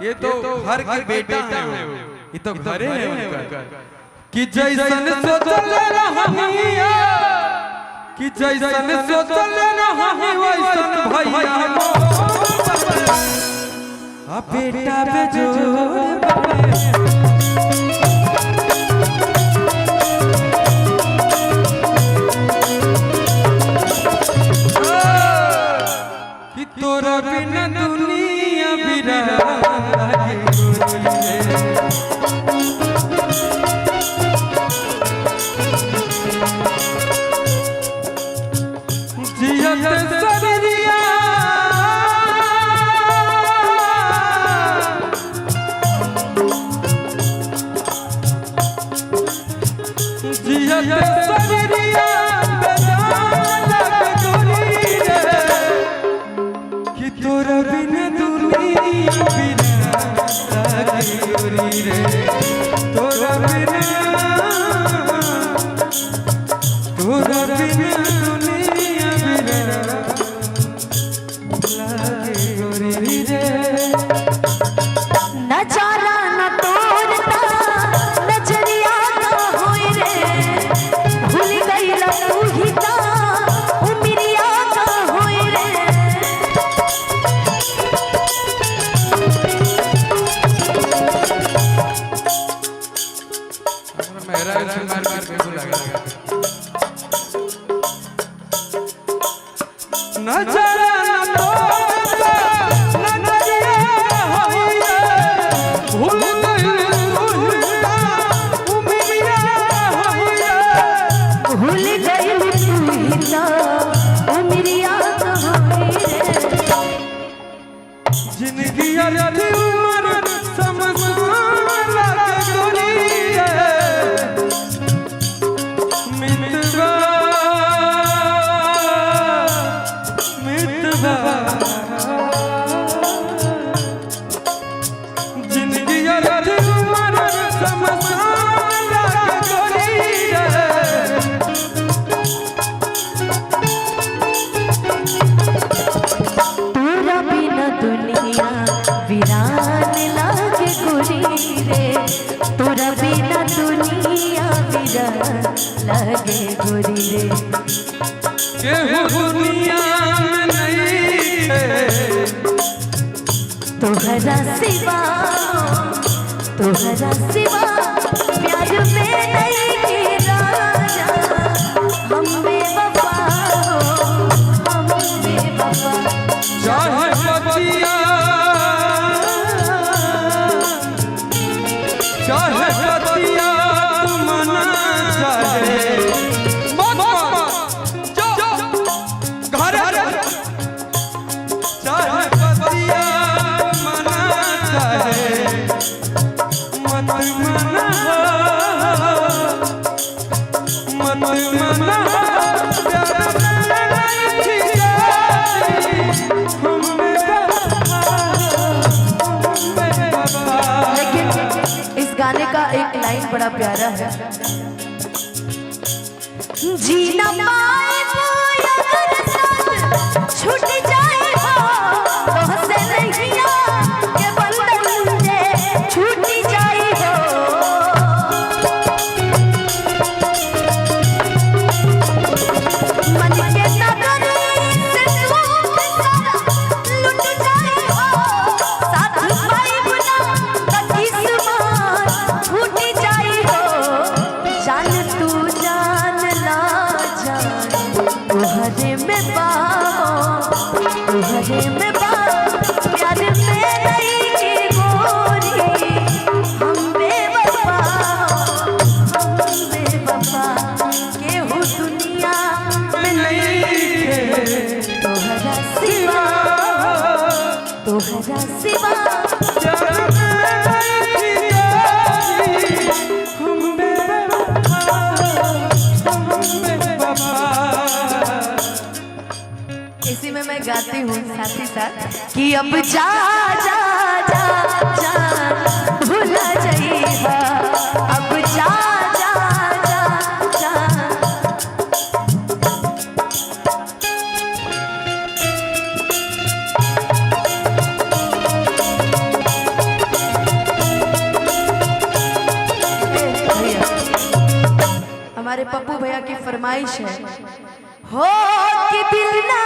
ये तो घर के बेटा है, ये तो घरे है उनका। कि जैसन सोचल रहनिया, कि जैसन सोचल रहनी वैसन भैया आ बेटा बेजोड़ कि तोरा बिना दुनिया बिराए जियत सरिया जियत सरिया कि तोरा बिना दुनिया बिराए रे, तोरा बिना दुनिया नजारा न तोड़ता नजरिया का होई रे, भूल गई तू ही ता उमरिया का होई रे। मेरा सुनार के बुलाया नजारा न तोड़ता नजरिया होई रे, भूल गई तू ही ता उमरिया होई रे। भूल गई तू ही ता उमरिया का होई रे। जिंदगी अरे उम्र समसान लागे गोरी रे, मितवा मितवा जिंदगी अरे उम्र समसान लागे गोरी रे। तोरा बिना दुनिया वीरान लागे गोरी रे, तोरा बिना दुनिया वीरान लागे गोरी रे। केहू दुनिया में नहीं है तोहरा सिवा प्यार में नहीं के राजा, हम बेवफा हो, हम बेवफा। चाहे बचिया चाहे बचिया मना चाहे मत जो घर चाहे बचिया मना चाहे मत मना प्यार नहीं लेकिन इस गाने का एक लाइन बड़ा प्यारा है। जीना पाए वो अगर साथ छूट जाए हो, तो हंसे नैया के बंधन से छूट जाए हो। मन के नगरी से सुख सारा लुट जाए हो, साथ पाए बिना किस्मत छूट जाए हो। जान तू जान ला जान तुहरे में पाओ, तुहरे में पाओ प्यार में नहीं की गोरी, हम बेवफा हम बेवफा। केहू दुनिया में नहीं है तोहरा सिवा, तोहरा सिवा। इसी में मैं गाती हूँ साथ ही साथ कि अब जा जा जा जा भूला जाइबा, अब जा जा जा जा। हमारे पप्पू भैया की फरमाइश है हो कि दिल ना